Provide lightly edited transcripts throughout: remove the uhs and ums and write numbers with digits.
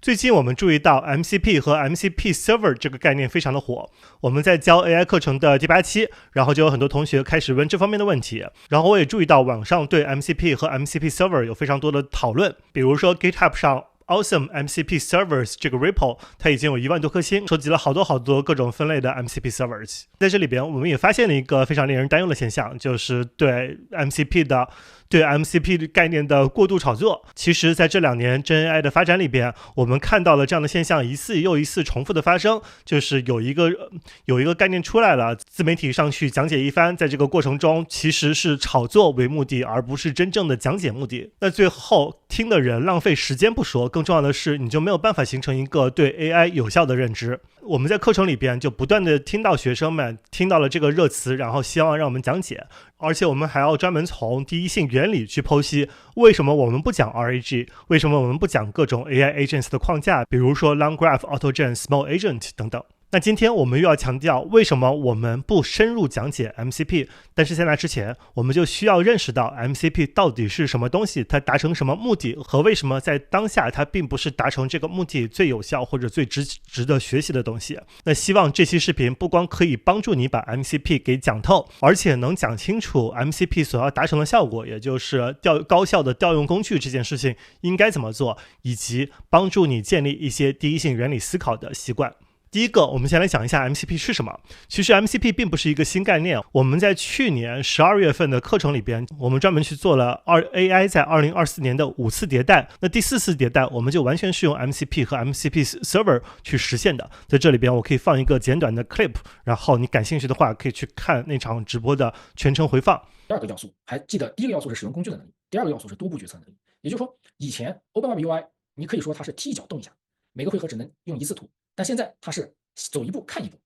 最近我们注意到 MCP 和 MCP Server 这个概念非常的火，我们在教 AI 课程的第8期，然后就有很多同学开始问这方面的问题，然后我也注意到网上对 MCP 和 MCP Server 有非常多的讨论，比如说 GitHub 上Awesome MCP Servers 这个 repo 它已经有1万多颗星，收集了好多各种分类的 MCP Servers。 在这里边我们也发现了一个非常令人担忧的现象，就是对 MCP 概念的过度炒作。其实在这2年真 AI 的发展里边，我们看到了这样的现象一次又一次重复的发生，就是有一个概念出来了，自媒体上去讲解一番，在这个过程中其实是炒作为目的，而不是真正的讲解目的。那最后听的人浪费时间不说，更重要的是你就没有办法形成一个对 AI 有效的认知。我们在课程里边就不断的听到学生们听到了这个热词，然后希望让我们讲解，而且我们还要专门从第一性原理去剖析为什么我们不讲 RAG， 为什么我们不讲各种 AI agents 的框架，比如说 Long Graph Autogen Small Agent 等等。那今天我们又要强调为什么我们不深入讲解 MCP， 但是在那之前我们就需要认识到 MCP 到底是什么东西，它达成什么目的，和为什么在当下它并不是达成这个目的最有效或者最值得学习的东西。那希望这期视频不光可以帮助你把 MCP 给讲透，而且能讲清楚 MCP 所要达成的效果，也就是高效的调用工具这件事情应该怎么做，以及帮助你建立一些第一性原理思考的习惯。第一个，我们先来讲一下 MCP 是什么。其实 MCP 并不是一个新概念，我们在去年12月份的课程里边，我们专门去做了 AI 在2024年的5次迭代。那第4次迭代，我们就完全是用 MCP 和 MCP Server 去实现的。在这里边，我可以放一个简短的 clip， 然后你感兴趣的话，可以去看那场直播的全程回放。第2个要素，还记得第1个要素是使用工具的能力，第2个要素是多步决策能力。也就是说，以前 OpenWebUI 你可以说它是踢一脚动一下，每个回合只能用1次图，但现在它是走一步看一步。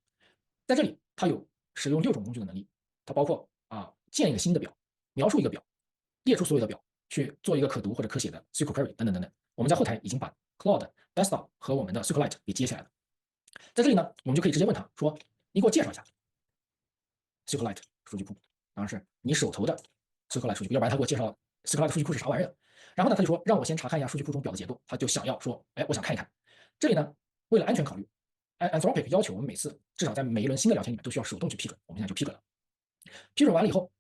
在这里它有使用6种工具的能力，它包括建一个新的表，描述一个表，列出所有的表，去做一个可读或者可写的 SQL query 等等等等。我们在后台已经把 Cloud Desktop 和我们的 SQLite 给接起来了。在这里呢，我们就可以直接问他说，你给我介绍一下 SQLite 数据库，当然是你手头的 SQLite 数据库，要不然他给我介绍 SQLite 数据库是啥玩意儿。然后呢，他就说让我先查看一下数据库中表的结构，他就想要说，我想看一看。这里呢，为了安全考虑，Anthropic 要求我们每次至少在每一轮新的聊天里面都需要手动去批准，我们现在就批准了。批准完了以后，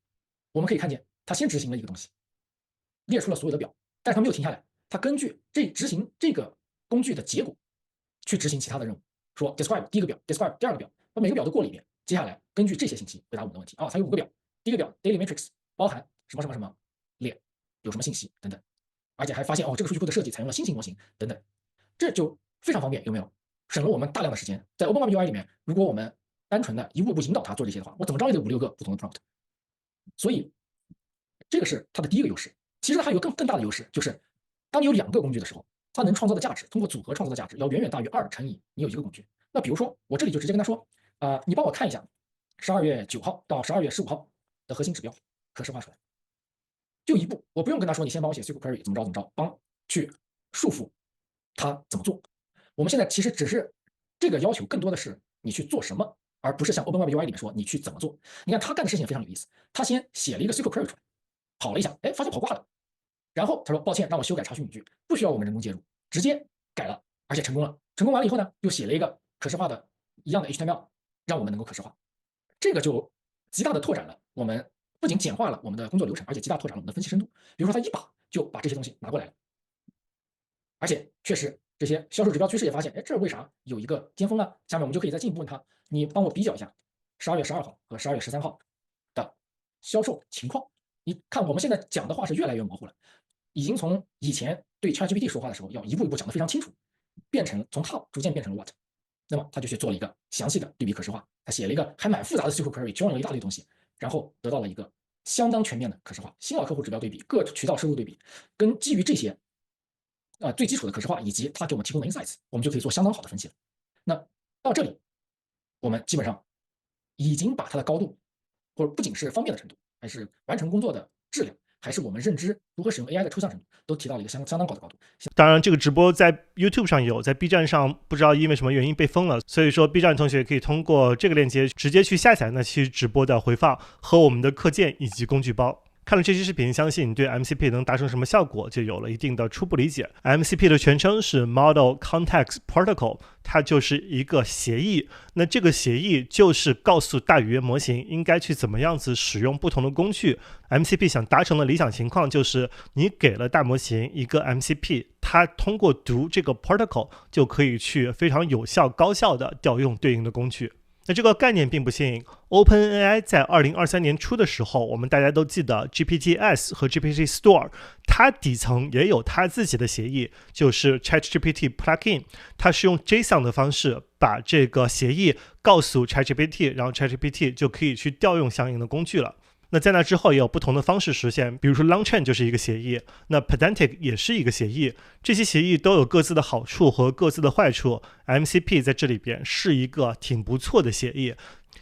我们可以看见他先执行了一个东西，列出了所有的表，但是他没有停下来，他根据执行这个工具的结果去执行其他的任务。说 describe 第1个表 ，describe 第2个表，把每个表都过了一遍，接下来根据这些信息回答我们的问题。它有5个表，第1个表 daily matrix 包含什么什么什么列，有什么信息等等，而且还发现这个数据库的设计采用了新型模型等等，这就非常方便，有没有？省了我们大量的时间。在 OpenWebUI 里面，如果我们单纯的一步步引导它做这些的话，我怎么着也得5、6个不同的 prompt。所以这个是它的第1个优势。其实它还有更大的优势，就是当你有2个工具的时候，它能创造的价值，通过组合创造的价值要远远大于2乘以你有1个工具。那比如说我这里就直接跟他说，你帮我看一下12月9号到12月15号的核心指标可视化出来，就一步，我不用跟他说你先帮我写 SQL query 怎么着，帮去束缚他怎么做。我们现在其实只是这个要求更多的是你去做什么，而不是像 OpenWebUI 里面说你去怎么做。你看他干的事情也非常有意思，他先写了一个 SQL query 出来，跑了一下，发现跑挂了，然后他说抱歉，让我修改查询语句，不需要我们人工介入，直接改了，而且成功了。成功完了以后呢，又写了一个可视化的一样的 HTML， 让我们能够可视化。这个就极大的拓展了我们，不仅简化了我们的工作流程，而且极大拓展了我们的分析深度。比如说他一把就把这些东西拿过来了，而且确实这些销售指标趋势也发现，这为啥有一个尖峰呢？下面我们就可以再进一步问他，你帮我比较一下12月12号和12月13号的销售情况。你看我们现在讲的话是越来越模糊了，已经从以前对 ChatGPT 说话的时候要一步一步讲得非常清楚，变成从 how 逐渐变成了 what。 那么他就去做了一个详细的对比可视化，他写了一个还蛮复杂的 SQL query， 装了一大堆东西，然后得到了一个相当全面的可视化，新老客户指标对比，各渠道收入对比，跟基于这些最基础的可视化以及他给我们提供的 insights， 我们就可以做相当好的分析了。那到这里我们基本上已经把它的高度，或者不仅是方便的程度，还是完成工作的质量，还是我们认知如何使用 AI 的抽象程度，都提到了一个相当高的高度。当然这个直播在 YouTube 上有，在 B 站上不知道因为什么原因被封了，所以说 B 站同学可以通过这个链接直接去下载那期直播的回放和我们的课件以及工具包。看了这期视频，相信你对 MCP 能达成什么效果就有了一定的初步理解。MCP 的全称是 Model Context Protocol， 它就是一个协议。那这个协议就是告诉大语言模型应该去怎么样子使用不同的工具。MCP 想达成的理想情况就是你给了大模型一个 MCP， 它通过读这个 protocol 就可以去非常有效高效的调用对应的工具。那这个概念并不新，OpenAI 在2023年初的时候，我们大家都记得 GPTs 和 GPT Store， 它底层也有它自己的协议，就是 ChatGPT Plugin， 它是用 JSON 的方式把这个协议告诉 ChatGPT， 然后 ChatGPT 就可以去调用相应的工具了。那在那之后也有不同的方式实现，比如说 Long Chain 就是一个协议，那 Pedantic 也是一个协议，这些协议都有各自的好处和各自的坏处。MCP 在这里边是一个挺不错的协议。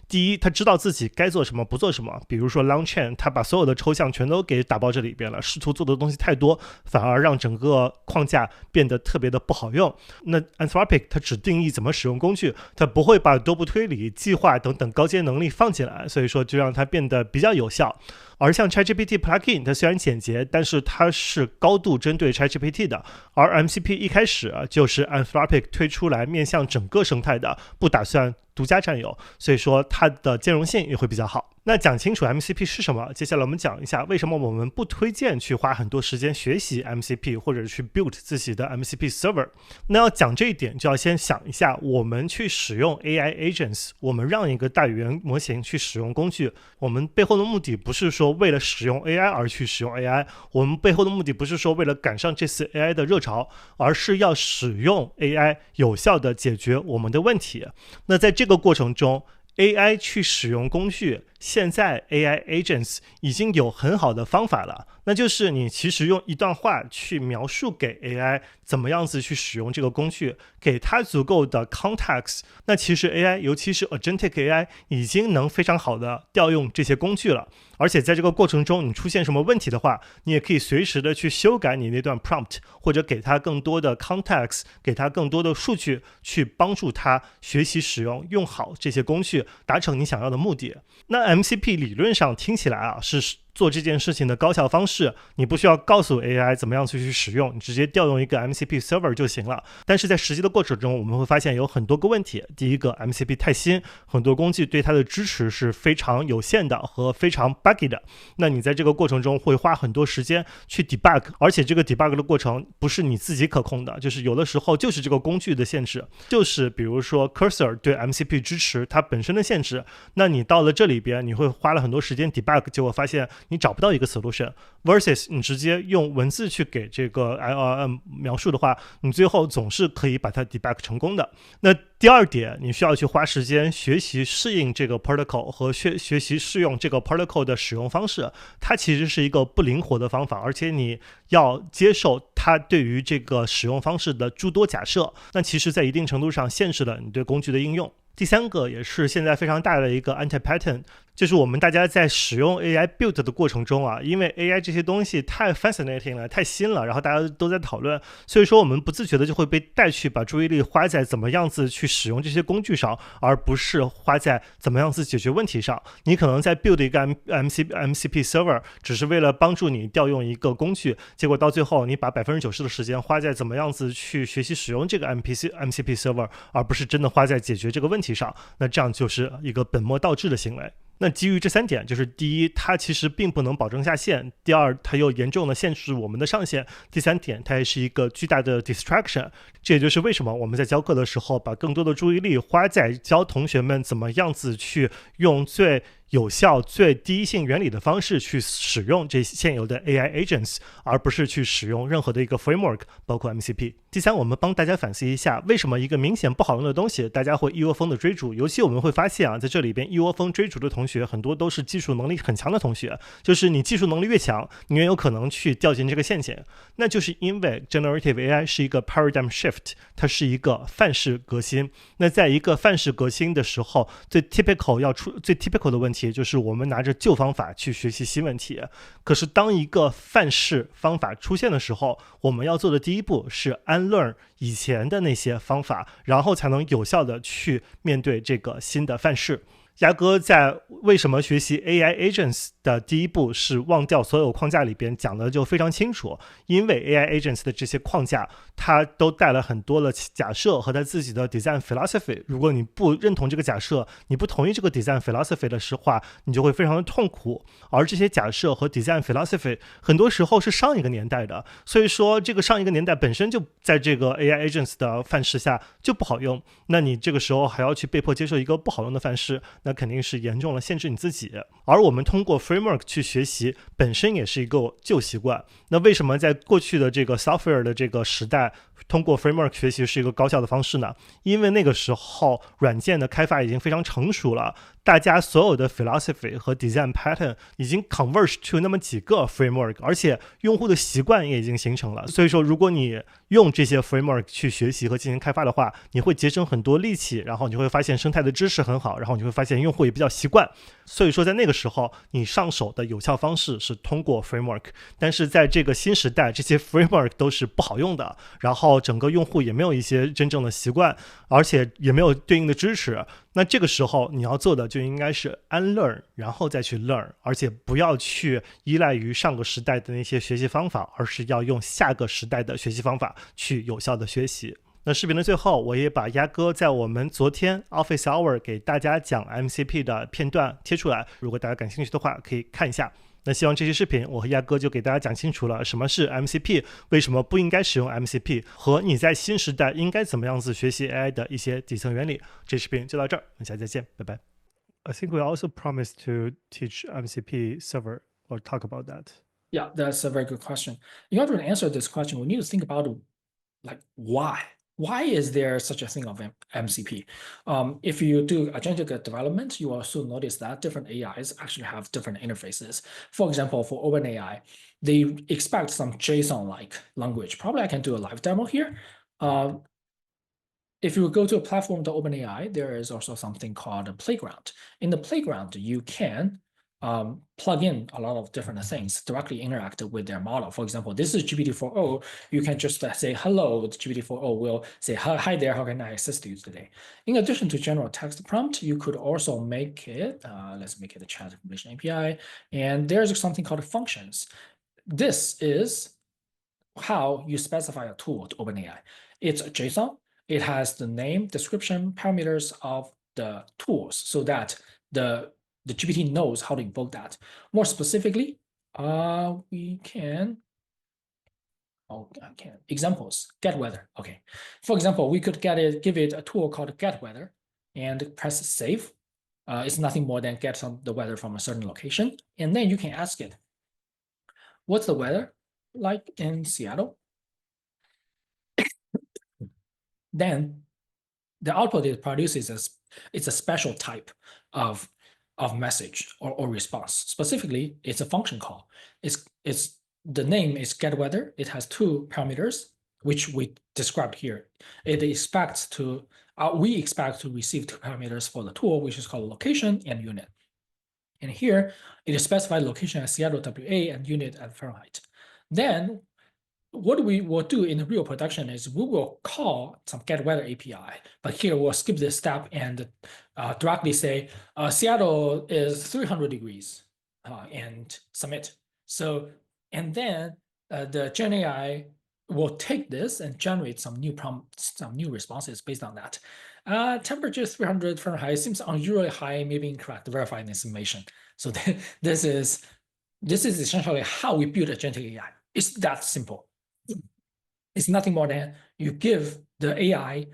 第一，他知道自己该做什么不做什么，比如说 Long Chain， 他把所有的抽象全都给打包这里边了，试图做的东西太多，反而让整个框架变得特别的不好用。那 Anthropic 它只定义怎么使用工具，它不会把多步推理、计划等等高阶能力放进来，所以说就让它变得比较有效。而像 ChatGPT Plugin 它虽然简洁，但是它是高度针对 ChatGPT 的，而 MCP 一开始就是 Anthropic 推出来面向整个生态的，不打算独家占有，所以说它的兼容性也会比较好。那讲清楚 MCP 是什么，接下来我们讲一下为什么我们不推荐去花很多时间学习 MCP 或者去 build 自己的 MCP server。 那要讲这一点，就要先想一下我们去使用 AI agents， 我们让一个大语言模型去使用工具，我们背后的目的不是说为了使用 AI 而去使用 AI， 我们背后的目的不是说为了赶上这次 AI 的热潮，而是要使用 AI 有效的解决我们的问题。那在这个过程中，AI 去使用工具，现在 AI agents 已经有很好的方法了，那就是你其实用一段话去描述给 AI 怎么样子去使用这个工具，给它足够的 context， 那其实 AI 尤其是 agentic AI 已经能非常好的调用这些工具了。而且在这个过程中你出现什么问题的话，你也可以随时的去修改你那段 prompt， 或者给它更多的 context， 给它更多的数据，去帮助它学习使用，用好这些工具，达成你想要的目的。那 MCP 理论上听起来是做这件事情的高效方式，你不需要告诉 AI 怎么样去使用，你直接调用一个 MCP server 就行了。但是在实际的过程中，我们会发现有很多个问题。第一个， MCP 太新，很多工具对它的支持是非常有限的和非常 buggy 的，那你在这个过程中会花很多时间去 debug， 而且这个 debug 的过程不是你自己可控的，就是有的时候就是这个工具的限制，就是比如说 Cursor 对 MCP 支持它本身的限制，那你到了这里边你会花了很多时间 debug， 结果发现你找不到一个 solution， versus 你直接用文字去给这个 LLM 描述的话，你最后总是可以把它 debug 成功的。那第二点，你需要去花时间学习适应这个 protocol 和学习适用这个 protocol 的使用方式，它其实是一个不灵活的方法，而且你要接受它对于这个使用方式的诸多假设，那其实在一定程度上限制了你对工具的应用。第三个也是现在非常大的一个 anti-pattern， 就是我们大家在使用 AI build 的过程中因为 AI 这些东西太 fascinating 了，太新了，然后大家都在讨论，所以说我们不自觉的就会被带去把注意力花在怎么样子去使用这些工具上，而不是花在怎么样子解决问题上。你可能在 build 一个 MCP server 只是为了帮助你调用一个工具，结果到最后你把 90% 的时间花在怎么样子去学习使用这个 MCP server， 而不是真的花在解决这个问题上，那这样就是一个本末倒置的行为。那基于这三点，就是第一，它其实并不能保证下限；第二，它又严重的限制我们的上限；第三点，它也是一个巨大的 distraction。这也就是为什么我们在教课的时候，把更多的注意力花在教同学们怎么样子去用最有效、最第一性原理的方式去使用这现有的 AI agents， 而不是去使用任何的一个 framework， 包括 MCP。第三，我们帮大家反思一下，为什么一个明显不好用的东西，大家会一窝蜂的追逐。尤其我们会发现在这里边一窝蜂追逐的同学，很多都是技术能力很强的同学。就是你技术能力越强，你越有可能去掉进这个陷阱。那就是因为 generative AI 是一个 paradigm shift， 它是一个范式革新。那在一个范式革新的时候，最 typical 的问题就是我们拿着旧方法去学习新问题。可是当一个范式方法出现的时候，我们要做的第一步是 unlearn 以前的那些方法，然后才能有效的去面对这个新的范式。鸭哥在为什么学习 AI agents 的第一步是忘掉所有框架里边讲的就非常清楚，因为 AI agents 的这些框架它都带了很多的假设和它自己的 design philosophy， 如果你不认同这个假设，你不同意这个 design philosophy 的话，你就会非常的痛苦。而这些假设和 design philosophy 很多时候是上一个年代的，所以说这个上一个年代本身就在这个 AI agents 的范式下就不好用，那你这个时候还要去被迫接受一个不好用的范式，那肯定是严重了限制你自己。而我们通过 framework 去学习本身也是一个旧习惯，那为什么在过去的这个 software 的这个时代通过 framework 学习是一个高效的方式呢？因为那个时候软件的开发已经非常成熟了，大家所有的 philosophy 和 design pattern 已经 converge to 那么几个 framework， 而且用户的习惯也已经形成了。所以说如果你用这些 framework 去学习和进行开发的话，你会节省很多力气，然后你会发现生态的知识很好，然后你会发现用户也比较习惯。所以说在那个时候你上手的有效方式是通过 framework， 但是在这个新时代这些 framework 都是不好用的，然后整个用户也没有一些真正的习惯，而且也没有对应的支持。那这个时候你要做的就应该是 unlearn， 然后再去 learn， 而且不要去依赖于上个时代的那些学习方法，而是要用下个时代的学习方法去有效的学习。那视频的最后，我也把鸭哥在我们昨天 Office Hour 给大家讲 MCP 的片段贴出来，如果大家感兴趣的话可以看一下。那希望这期视频我和鸭哥就给大家讲清楚了什么是 MCP， 为什么不应该使用 MCP， 和你在新时代应该怎么样子学习 AI 的一些底层原理。这视频就到这儿，我们下期再见，拜拜。I think we also promised to teach MCP server or talk about that. Yeah, that's a very good question. In order to answer this question, we need to think about like why. Why is there such a thing of MCP? If you do agentic development, you also notice that different AIs actually have different interfaces. For example, for OpenAI, they expect some JSON-like language. Probably I can do a live demo here. If you go to a platform to OpenAI, there is also something called a playground. In the playground, you can plug in a lot of different things, directly interact with their model. For example, this is GPT-4o. You can just say, hello, GPT-4o will say, hi there, how can I assist you today? In addition to general text prompt, you could also make it, let's make it a chat information API. And there's something called functions. This is how you specify a tool to OpenAI. It's a JSON. It has the name, description, parameters of the tools so that the GPT knows how to invoke that. More specifically, we can, examples, get weather. Okay. For example, we could give it a tool called get weather and press save. It's nothing more than get the weather from a certain location. And then you can ask it, what's the weather like in Seattle? Then the output it produces it's a special type of message or response. Specifically, it's a function call. It's the name is get weather. It has two parameters, which we described here. It expects to we expect to receive two parameters for the tool, which is called location and unit. And here it is specified location as Seattle WA and unit at Fahrenheit. Then what we will do in the real production is we will call some get weather API, but here we'll skip this step and directly say Seattle is 300 degrees and submit. So, and then the Gen AI will take this and generate some new responses based on that. Temperature 300 Fahrenheit seems unusually high, maybe incorrect. Verify this information. So this is essentially how we build agentic AI. It's that simple. It's nothing more than you give the AI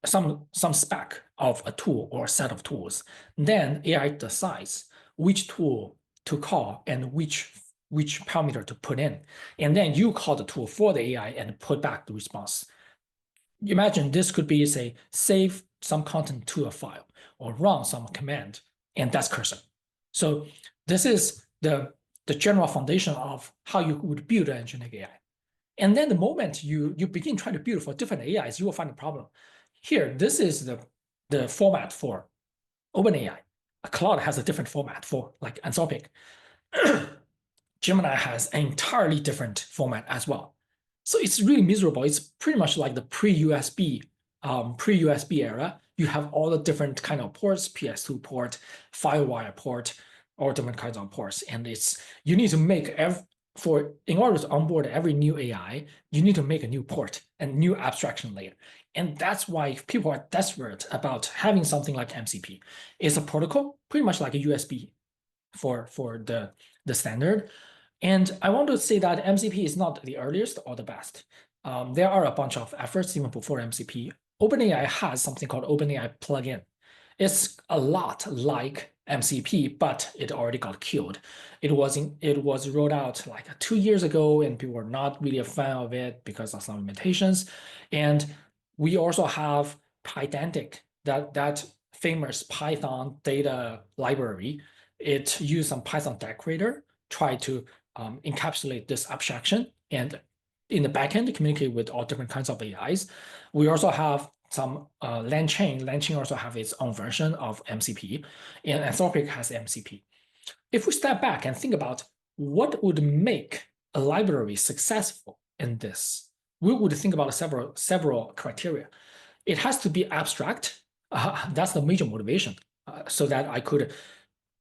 some spec of a tool or a set of tools. Then AI decides which tool to call and which parameter to put in. And then you call the tool for the AI and put back the response. Imagine this could be, say, save some content to a file or run some command, and that's cursor. So this is the general foundation of how you would build an agentic AI. And then the moment you begin trying to build for different AIs, you will find a problem. Here, this is the format for OpenAI. Claude has a different format for like Anthropic. Gemini has an entirely different format as well. So it's really miserable. It's pretty much like the pre-USB pre-USB era, you have all the different kind of ports, PS2 port, Firewire port, all different kinds of ports. And you need to make in order to onboard every new AI, you need to make a new port and new abstraction layer. And that's why people are desperate about having something like MCP. It's a protocol, pretty much like a USB for the standard. And I want to say that MCP is not the earliest or the best. There are a bunch of efforts even before MCP. OpenAI has something called OpenAI plugin. It's a lot like MCP, but it already got killed. It was rolled out like 2 years ago, and people were not really a fan of it because of some limitations. And we also have Pydantic, that famous Python data library. It used some Python decorator, try to encapsulate this abstraction, and in the backend communicate with all different kinds of AIs. We also have some LangChain. LangChain also have its own version of MCP, and Anthropic has MCP. If we step back and think about what would make a library successful in this, we would think about several criteria. It has to be abstract. That's the major motivation, so that I could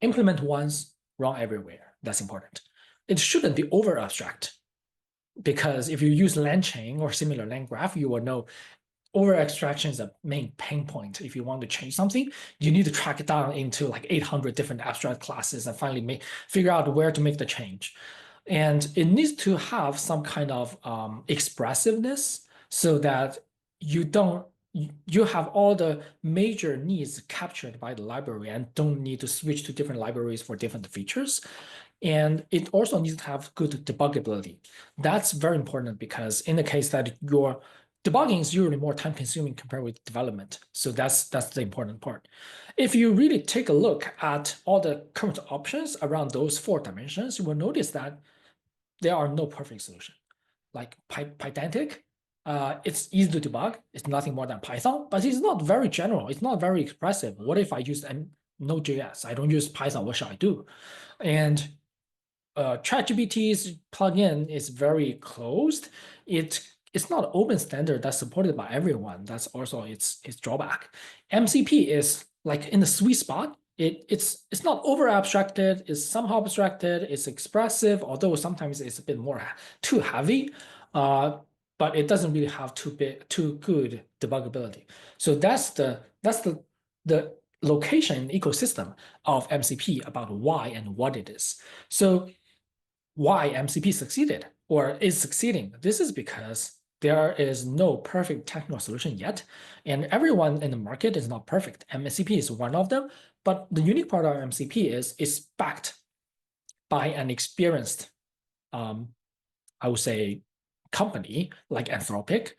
implement once, run everywhere. That's important. It shouldn't be over abstract, because if you use LangChain or similar LangGraph, you will know over abstraction is a main pain point. If you want to change something, you need to track it down into like 800 different abstract classes and finally figure out where to make the change. And it needs to have some kind of expressiveness, so that you have all the major needs captured by the library and don't need to switch to different libraries for different features. And it also needs to have good debuggability. That's very important, because in the case that your debugging is usually more time consuming compared with development. So that's the important part. If you really take a look at all the current options around those 4 dimensions, you will notice that there are no perfect solution. Like Pydantic, it's easy to debug. It's nothing more than Python, but it's not very general. It's not very expressive. What if I use Node.js? I don't use Python. What shall I do? And ChatGPT's plugin is very closed. It's not open standard that's supported by everyone. That's also its drawback. MCP is like in the sweet spot. It's not over abstracted. It's somehow abstracted. It's expressive, although sometimes it's a bit more too heavy. But it doesn't really have too good debuggability. So that's the location ecosystem of MCP about why and what it is. So why MCP succeeded or is succeeding? This is because there is no perfect technical solution yet, and everyone in the market is not perfect. MCP is one of them, but the unique part of MCP is it's backed by an experienced, I would say, company like Anthropic,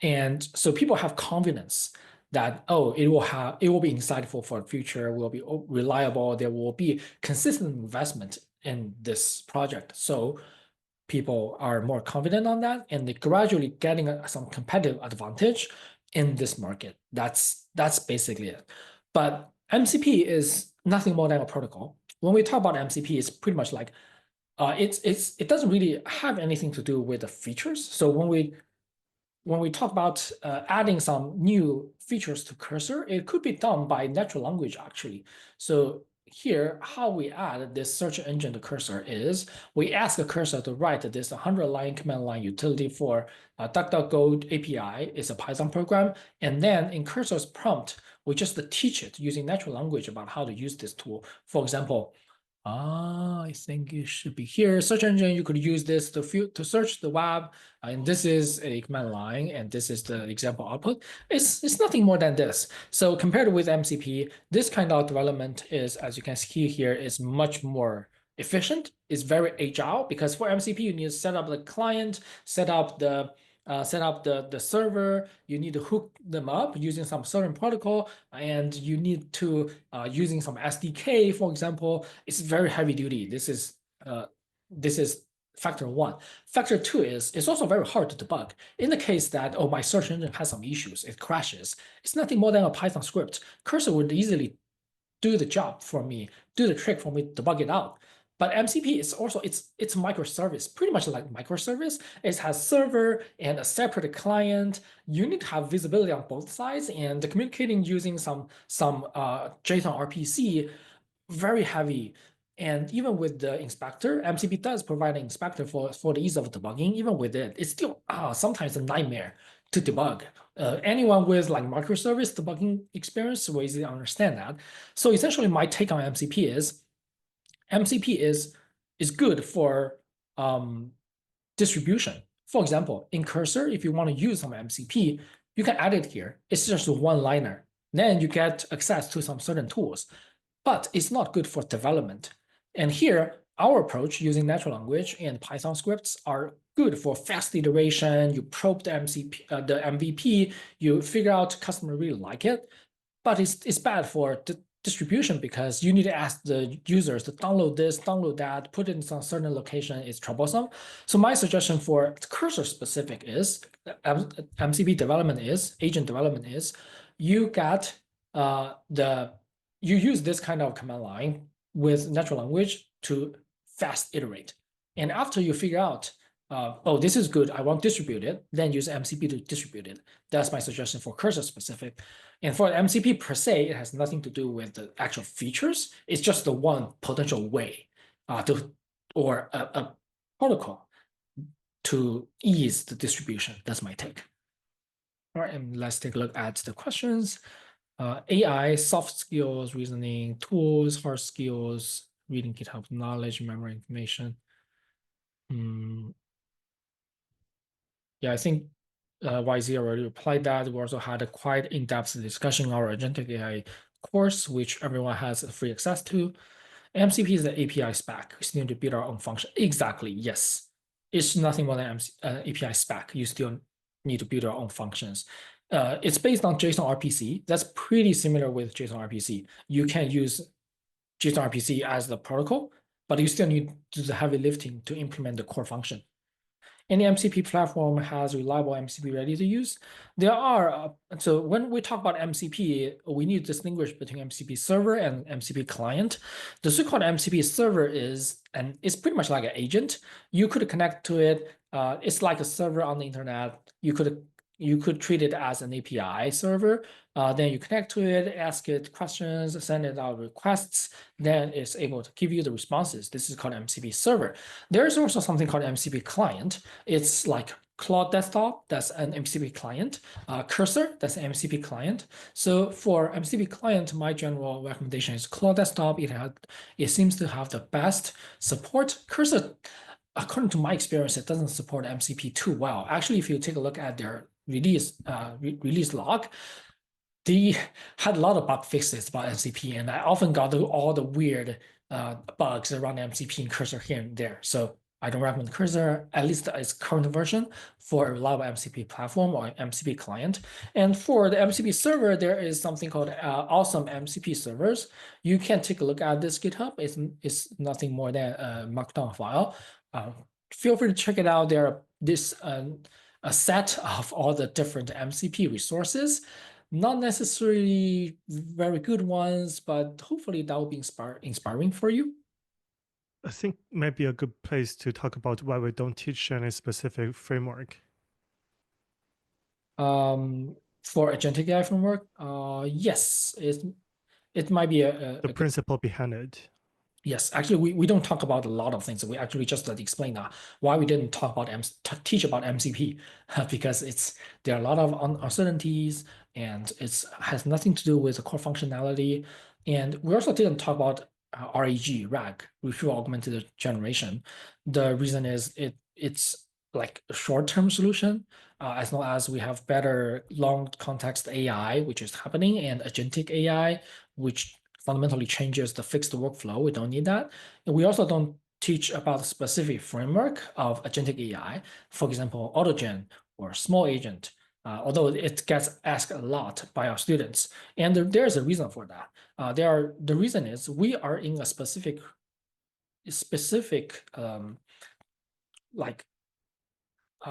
and so people have confidence that it will be insightful for the future, will be reliable, there will be consistent investment in this project. So people are more confident on that, and they're gradually getting some competitive advantage in this market. That's basically it. But MCP is nothing more than a protocol. When we talk about MCP, it's pretty much like it doesn't really have anything to do with the features. So when we talk about adding some new features to cursor, it could be done by natural language actually. So here, how we add this search engine to cursor is we ask a cursor to write this 100-line command line utility for DuckDuckGo API. It's a Python program. And then in cursor's prompt, we just teach it using natural language about how to use this tool. For example, I think it should be here. Search engine, you could use this to search the web. And this is a command line, and this is the example output. It's nothing more than this. So compared with MCP, this kind of development is, as you can see here, is much more efficient. It's very agile, because for MCP, you need to set up the client, set up the server, you need to hook them up using some certain protocol, and you need to using some SDK, for example. It's very heavy duty. This is factor 1. Factor 2 is it's also very hard to debug. In the case that, my search engine has some issues, it crashes, it's nothing more than a Python script. Cursor would easily do the job for me, do the trick for me, debug it out. But MCP is also it's microservice, pretty much like microservice. It has server and a separate client. You need to have visibility on both sides, and communicating using some JSON RPC, very heavy. And even with the inspector, MCP does provide an inspector for the ease of debugging. Even with it, it's still sometimes a nightmare to debug. Anyone with like microservice debugging experience will easily understand that. So essentially, my take on MCP is good for distribution. For example, in Cursor, if you want to use some MCP, you can add it here. It's just a one-liner. Then you get access to some certain tools, but it's not good for development. And here, our approach using natural language and Python scripts are good for fast iteration. You probe the MCP, the MVP, you figure out customer really like it, but it's bad for distribution because you need to ask the users to download this, download that, put it in some certain location. It's troublesome. So my suggestion for Cursor specific is MCP development is agent development is you get you use this kind of command line with natural language to fast iterate. And after you figure out, oh, this is good, I want to distribute it, then use MCP to distribute it. That's my suggestion for Cursor specific. And for MCP per se, it has nothing to do with the actual features. It's just the one potential way or a protocol to ease the distribution. That's my take. All right, and let's take a look at the questions. AI, soft skills, reasoning, tools, hard skills, reading GitHub knowledge, memory information. Yeah, I think YZ already replied that. We also had a quite in-depth discussion in our agentic AI course, which everyone has free access to. MCP is the API spec. We still need to build our own function. Exactly, yes. It's nothing more than API spec. You still need to build your own functions. It's based on JSON RPC. That's pretty similar with JSON RPC. You can use JSON RPC as the protocol, but you still need to do the heavy lifting to implement the core function. Any MCP platform has reliable MCP ready to use. There are, so when we talk about MCP, we need to distinguish between MCP server and MCP client. The so-called MCP server is pretty much like an agent. You could connect to it. It's like a server on the internet. You could treat it as an API server. Then you connect to it, ask it questions, send it out requests, then it's able to give you the responses. This is called MCP server. There is also something called MCP client. It's like Claude Desktop, that's an MCP client. Cursor, that's an MCP client. So for MCP client, my general recommendation is Claude Desktop. It seems to have the best support. Cursor, according to my experience, it doesn't support MCP too well. Actually, if you take a look at their release log, they had a lot of bug fixes about MCP, and I often got all the weird bugs around MCP and Cursor here and there. So I don't recommend Cursor, at least its current version, for a reliable MCP platform or MCP client. And for the MCP server, there is something called awesome MCP servers. You can take a look at this GitHub. It's nothing more than a markdown file. Feel free to check it out. There are a set of all the different MCP resources. Not necessarily very good ones, but hopefully that will be inspiring for you. I think might be a good place to talk about why we don't teach any specific framework. For agentic AI framework, yes, it might be the principle behind it. Yes, actually, we don't talk about a lot of things. We actually just explain why we didn't talk about teach about MCP because there are a lot of uncertainties and it has nothing to do with the core functionality. And we also didn't talk about RAG, retrieval augmented generation. The reason is it's like a short-term solution, as long as we have better long context AI, which is happening, and agentic AI, which fundamentally changes the fixed workflow. We don't need that. And we also don't teach about a specific framework of agentic AI, for example, AutoGen or small agent, although it gets asked a lot by our students. And there's a reason for that. The reason is we are in a specific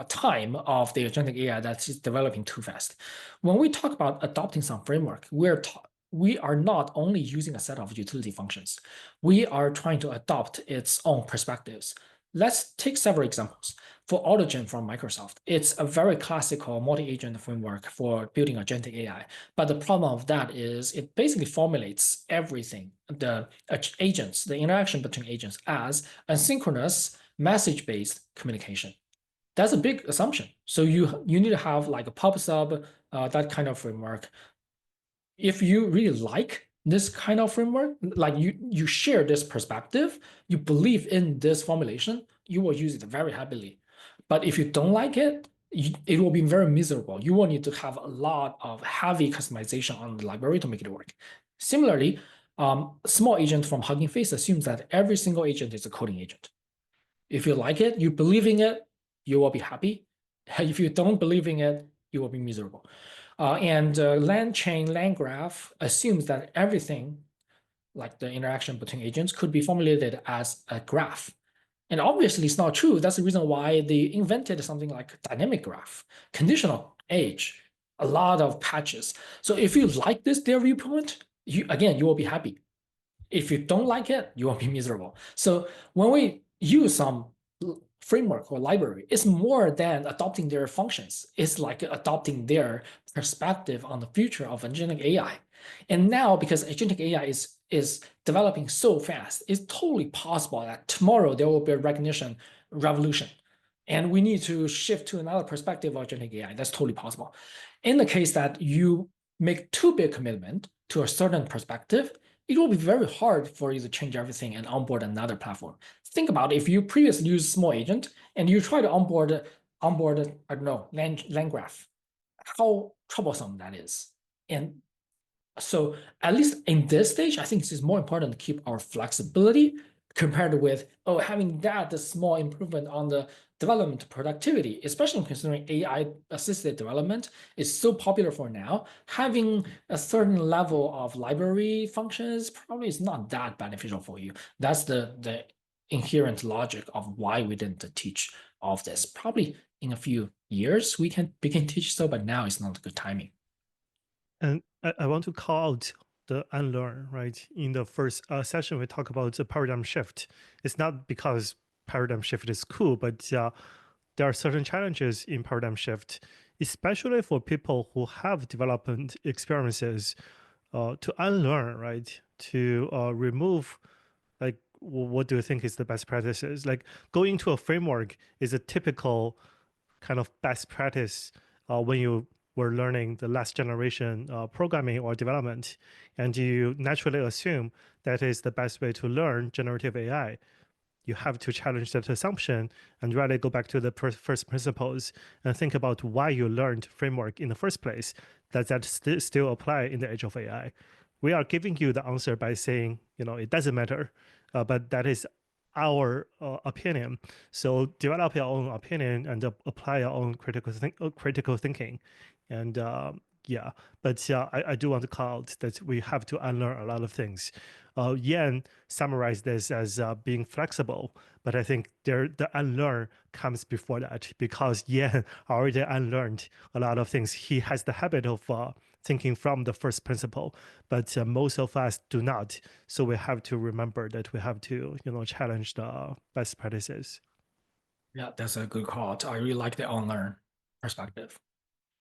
time of the agentic AI that's developing too fast. When we talk about adopting some framework, we're we are not only using a set of utility functions, we are trying to adopt its own perspectives. Let's take several examples. For AutoGen from Microsoft, it's a very classical multi-agent framework for building agentic AI. But the problem of that is it basically formulates everything, the agents, the interaction between agents, as asynchronous message-based communication. That's a big assumption. So you need to have like a PubSub, that kind of framework. If you really like this kind of framework, like you share this perspective, you believe in this formulation, you will use it very happily. But if you don't like it, it will be very miserable. You will need to have a lot of heavy customization on the library to make it work. Similarly, small agent from Hugging Face assumes that every single agent is a coding agent. If you like it, you believe in it, you will be happy. If you don't believe in it, you will be miserable. And LangChain, LangGraph assumes that everything, like the interaction between agents, could be formulated as a graph. And obviously, it's not true. That's the reason why they invented something like dynamic graph, conditional age, a lot of patches. So if you like their viewpoint, you will be happy. If you don't like it, you will be miserable. So when we use some framework or library, it's more than adopting their functions. It's like adopting their perspective on the future of agentic AI. And now, because agentic AI is developing so fast, it's totally possible that tomorrow there will be a recognition revolution. And we need to shift to another perspective of agentic AI. That's totally possible. In the case that you make too big commitment to a certain perspective, it will be very hard for you to change everything and onboard another platform. Think about if you previously used small agent and you try to onboard, I don't know, LangGraph, how troublesome that is. And so at least in this stage, I think it's more important to keep our flexibility compared with, having the small improvement on the development productivity, especially considering AI assisted development is so popular for now. Having a certain level of library functions probably is not that beneficial for you. That's the inherent logic of why we didn't teach all of this. Probably in a few years we can teach so, but now it's not a good timing. And I want to call out the unlearn, right? In the first session, we talk about the paradigm shift. It's not because paradigm shift is cool, but there are certain challenges in paradigm shift, especially for people who have development experiences, to unlearn, right? To remove, like, what do you think is the best practices? Like going to a framework is a typical kind of best practice when you were learning the last generation programming or development, and you naturally assume that is the best way to learn generative AI. You have to challenge that assumption and really go back to the first principles and think about why you learned framework in the first place. Does that still apply in the age of AI? We are giving you the answer by saying, it doesn't matter, but that is our opinion. So develop your own opinion and apply your own critical thinking. And but I do want to call out that we have to unlearn a lot of things. Yan summarized this as being flexible, but I think the unlearn comes before that because Yan already unlearned a lot of things. He has the habit of thinking from the first principle, but most of us do not. So we have to remember that we have to, challenge the best practices. Yeah, that's a good call. I really like the unlearn perspective.